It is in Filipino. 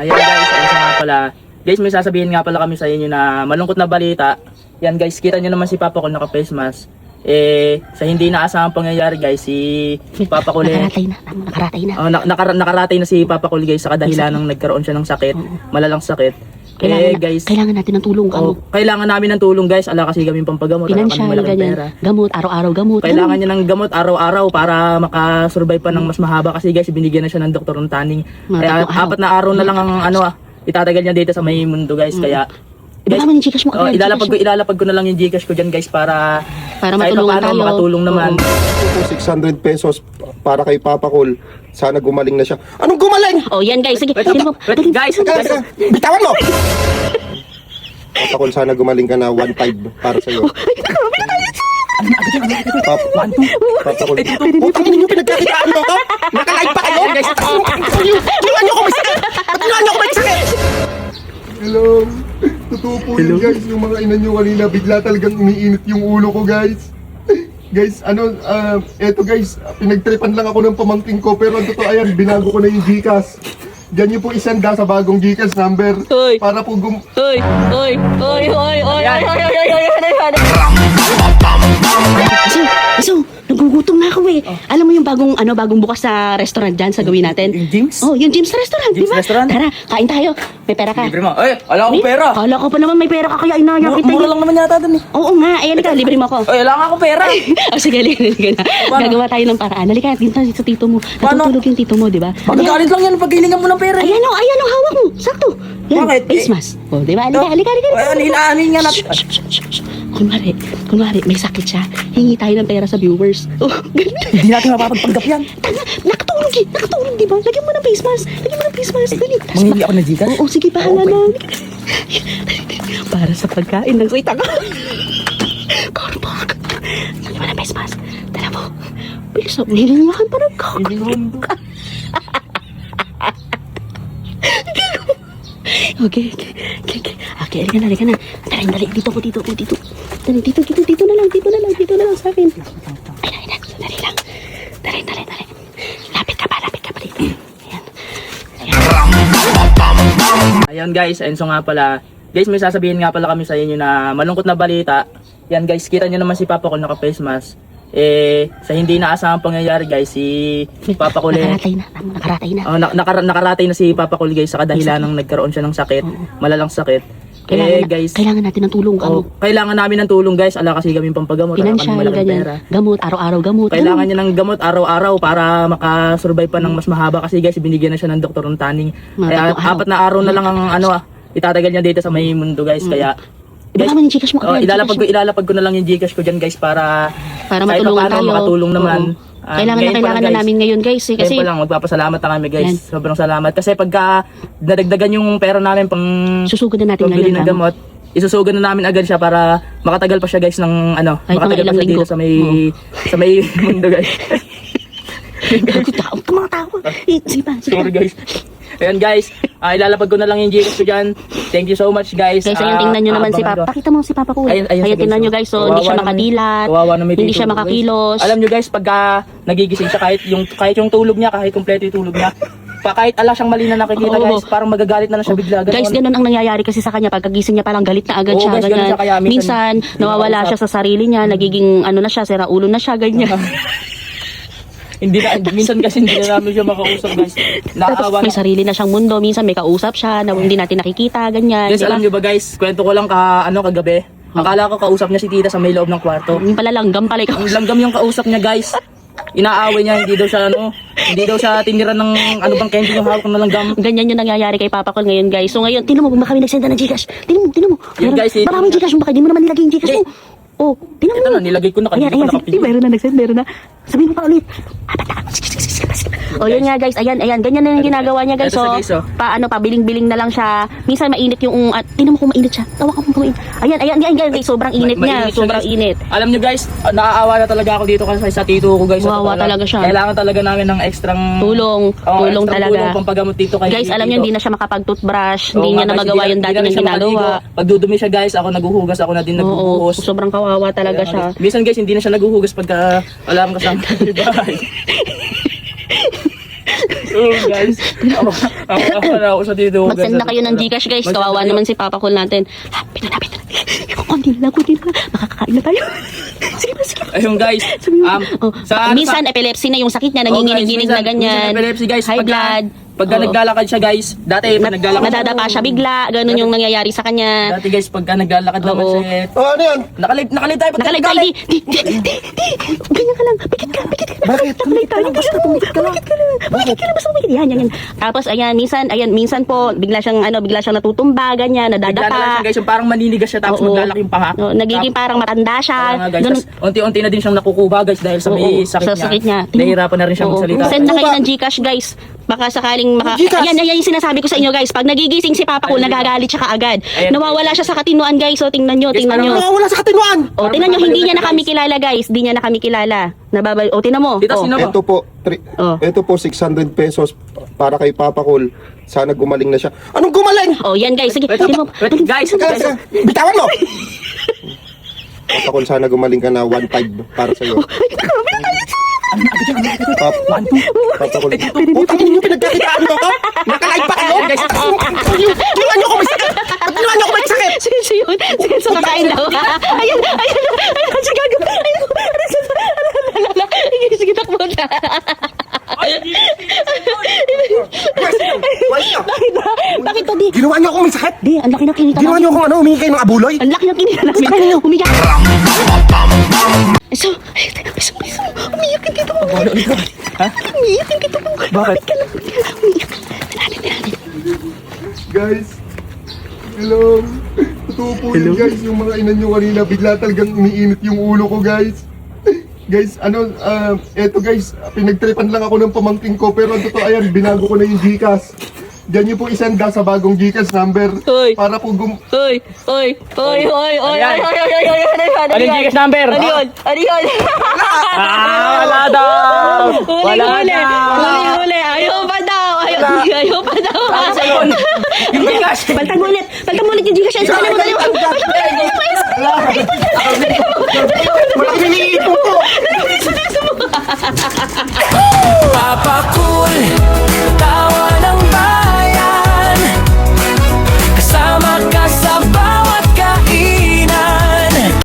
Ayan guys, ayun nga pala. Guys, may sasabihin nga pala kami sa inyo na malungkot na balita. Yan guys, kita nyo naman si Papa Cool naka-face mask. Sa hindi inaasahang pangyayari guys, si Papa Cool nakaratay na si Papa Cool guys sa kadahilan ng nagkaroon siya ng sakit, malalang sakit. Kailangan natin ng tulong. Kailangan namin ng tulong guys, ala kasi kami pampagamot, Pinansyal, ganyan. pera. Gamot, araw-araw gamot. Kailangan niya ng gamot araw-araw para makasurvive pa ng mas mahaba kasi guys, binigyan na siya ng doktor ng tanning. Kaya 4 na araw na lang ang itatagal niya dito sa may mundo guys. Kaya guys, yung Gcash mo, ilalapag ko na lang yung Gcash ko dyan guys para matulungan tayo. Makatulong naman. 600 pesos para kay Papa Cool. Sana gumaling na siya. Anong gumaling? Oh, yan guys. Sige. Guys, bitawan mo! Papa Cool, sana gumaling ka na 1.5 para sa'yo. Papa Cool. Putang ina nyo, pinagkakitaan mo ko? Nakalive pa kayo? Turuan nyo ko may sakit! Turuan nyo ko may sakit! Hello. Totoo po yun guys. Yung mga ina nyo kanina, bigla talagang umiinit yung ulo ko guys. Guys, eto guys, pinagtripan lang ako ng pamangking ko, pero ang totoo ayan, binago ko na yung Gcash. Diyan yung po isanda sa bagong Gcash number. Para po So, nagugutom na ako eh. Alam mo yung bagong bukas na restaurant dyan sa gawin natin? Yung James? Oh, yung James Restaurant, di James ba? Restaurant? Tara, kain tayo. May pera ka. Libre mo. Ala ko pera. Kala ko pa naman may pera ka kaya inaya kita. Mura lang naman yata dun eh. Oo nga, ayan ka, libre mo ako. Wala nga ako pera. Sige, libre na. Gagawa tayo ng paraan. Halika, dito sa tito mo. Natutulog yung tito mo, di ba? Magagalit lang yan pag hilingan mo ng pera. Ayan o, hawak mo. Sakto. Yan, Bakit? face mask. O, di ba? Halika. Inaanihin nga natin. Kunwari, may sakit siya. Hingi tayo ng pera sa viewers. Oh, ganun. Hindi natin mapapagpanggap yan. Tanga, nakatulog, di ba? Lagyan mo ng face mask. Dali. Mangingi ako ng Gcash? Oo, sige, bahala na. Para sa pagkain ng sita ka. Korpok. Lagyan mo ng face mask. Tala mo. Bilis na, hilingahan pa ng kakak. Okay. Halika na. Dali. Dito. Dali, dito na lang sa akin. Ay, dali lang. Dali. Lapit ka pa dito. Ayan guys, Enzo nga pala. Guys, may sasabihin nga pala kami sa inyo na malungkot na balita. Yan guys, kita nyo naman si Papa Cool naka-face mask. Sa hindi inaasahang pangyayari guys, si Papa Cool Nakaratay na. Nakaratay na si Papa Cool guys sa kadahilan ng nagkaroon siya ng sakit, malalang sakit. Kailangan natin ng tulong. Kailangan namin ng tulong guys, ala kasi kami pampagamot, Pinansyal, ganyan. pera. Gamot, araw-araw gamot. Kailangan niya ng gamot araw-araw para makasurvive pa ng mas mahaba kasi guys, binigyan na siya ng doktor ng tanning. Kaya 4 na araw na lang ang itatagal niya dito sa may mundo guys. Kaya guys, yung Gcash mo, ilalapag ko na lang yung Gcash ko dyan guys para matulungan tayo. Makatulong naman. Kailangan na namin ngayon guys kasi pa lang magpapasalamat na kami guys. Sobrang salamat kasi pagka nadagdagan yung pera namin pang susugod na natin pagbili ngayon ng gamot, isusugan na namin agad siya para makatagal pa siya guys ng makatagal pa siya dito sa may mundo guys. mga tao. Sige pa. Sorry guys. Ayan guys, ilalapag ko na lang yung Gcash ko dyan. Thank you so much guys. Guys, ayan, tingnan nyo naman si Papa. Pakita mo si Papa Cool. Ayan, tingnan nyo guys. So, hindi siya makadilat. Hindi siya makakilos. Alam nyo guys, pagka nagigising siya, kahit yung tulog niya, kahit kompleto yung tulog niya, kahit ala siyang mali na nakikita guys, parang magagalit na siya bigla. Guys, ganun ang nangyayari kasi sa kanya. Pagkagising niya parang galit na agad siya. Guys, ganun siya, kaya minsan nawawala siya sa sarili niya. Nagiging na siya, sira ulo na siya, ganyan. Minsan kasi hindi na namin siya makausap guys. May sarili na siyang mundo. Minsan may kausap siya na hindi natin nakikita, ganyan. Guys, alam niyo ba guys, kwento ko lang kagabi. Akala ko kausap niya si tita sa may loob ng kwarto. Yung pala langgam pala ikaw. Ang langgam yung kausap niya guys. Inaaway niya, hindi daw siya tinira ng bang candy yung hawak ng langgam. Ganyan yung nangyayari kay Papa Cool ngayon guys. So ngayon, tinan mo kung baka may nagsenda ng Gcash. Tinan mo. Yan guys, maraming Gcash mo, baka hindi mo naman nilagay yung Gcash mo. Oh, tinan mo. Ito na, nilagay ko na kanina ko nakapili. Meron na nagsend, meron na. Sabihin mo pa ulit. O yun nga guys, ayan, ganyan na yung ginagawa niya guys. So, pabiling-biling na lang siya. Minsan mainit yung, tinan mo kung mainit siya. Tawa ka kung mainit. Ayan guys, sobrang init niya, sobrang init. Alam niyo guys, naaawa na talaga ako dito kasi sa tito ko guys. Wawa talaga siya. Kailangan talaga namin ng tulong talaga. Tulong pampagamot dito kay guys, alam niyo hindi na siya makapag-toothbrush, hindi niya na magawa yung dati niyang ginagawa. Pagdudumi siya guys, ako naguhugas, ako na din nagbubuhos. Sobrang kawawa talaga siya. Minsan guys, hindi na siya naguhugas pagka wala kang kasama sa bahay. Guys, ako na ako sa dito. Mag-send na kayo ng Gcash guys. Mag-send Kawawa na kayo. naman si Papa Cool natin. Ha, pito na. Yung konti na lang. Makakakain na tayo. Sige ba. Ayun guys, Minsan epilepsy na yung sakit niya. Nanginginig-ginig na ganyan. Minsan epilepsy guys. High blood. Pagka naglalakad siya guys, dati pag naglalakad Nadadapa siya bigla. Ganun yung nangyayari sa kanya. Dati guys, pagka naglalakad naman Oo. siya, Oh, ano yan? nakalib tayo. Nakalay tayo. Di. Ganyan ka lang. Pikit ka. Bakit? Nakalay tayo. Basta tumikit ka lang. Basta tumikit. Yan. Tapos minsan po, bigla siyang natutumba, ganyan, Bigla na lang siya nadadapa. guys, yung parang maninigas siya tapos Oo. maglalaki yung panga. Oo, nagiging parang matanda siya. Kaya nga, guys, Ganun. tas unti-unti na din siyang nakukuba guys dahil sa may Oo, sakit sa sakit niya. Nahihirapan na rin siya Oo. magsalita. Send na kayo ng Gcash guys. Baka sakaling Gcash? Ayan yung sinasabi ko sa inyo guys. Pag nagigising si Papa Cool, nagagalit siya kaagad. Ayan. Nawawala siya sa katinuan guys. So tingnan nyo. Wala sa katinuan! O tingnan nyo, hindi niya na kami kilala guys. Hindi niya na kami kilala. O tingnan mo. Tita, O. sino ba? Ito po 600 pesos para kay Papa Cool. Sana gumaling na siya. Anong gumaling? O yan guys. Sige. Wait, Tingnan mo. guys, Teka. Bitawan mo! Papa Cool, sana gumaling ka na 1.5 para sa'yo. Papa Cool. Putang ina niyo, pinagkakitaan mo ako? Nakalive pa kayo? Guys, ginawa niyo ako may sakit! Ba't ginawa niyo ako may sakit? Sige yun. Sige, so kakain daw. Ayun. Sige, gagawin. Sige, takbo na. Bakit pa di? Ginawa niyo ako may sakit? Di, ang laki na kinita Ginawa namin. niyo ako humingi kayo ng abuloy? Ang laki na kinita namin. Umiyak. So, umiyak yung tito mo. Ha? Umiyak yung tito mo. Bakit? Umiyak. Guys, hello. Totoo po yun guys, yung mga ina nyo kanina, bigla talagang umiinit yung ulo ko guys. Guys, eto guys, pinagtripan lang ako ng pamangking ko, pero ang totoo ayan, binago ko na yung Gcash. Diyan nyo po isenda sa bagong Gcash number. Hoy. Para po Oy. Ano yung Gcash number? Ano yun? Wala daw! Wala daw! Huli. Ayaw pa daw. Yung Gcash! Balitan mo ulit yung Gcash. Dali mo.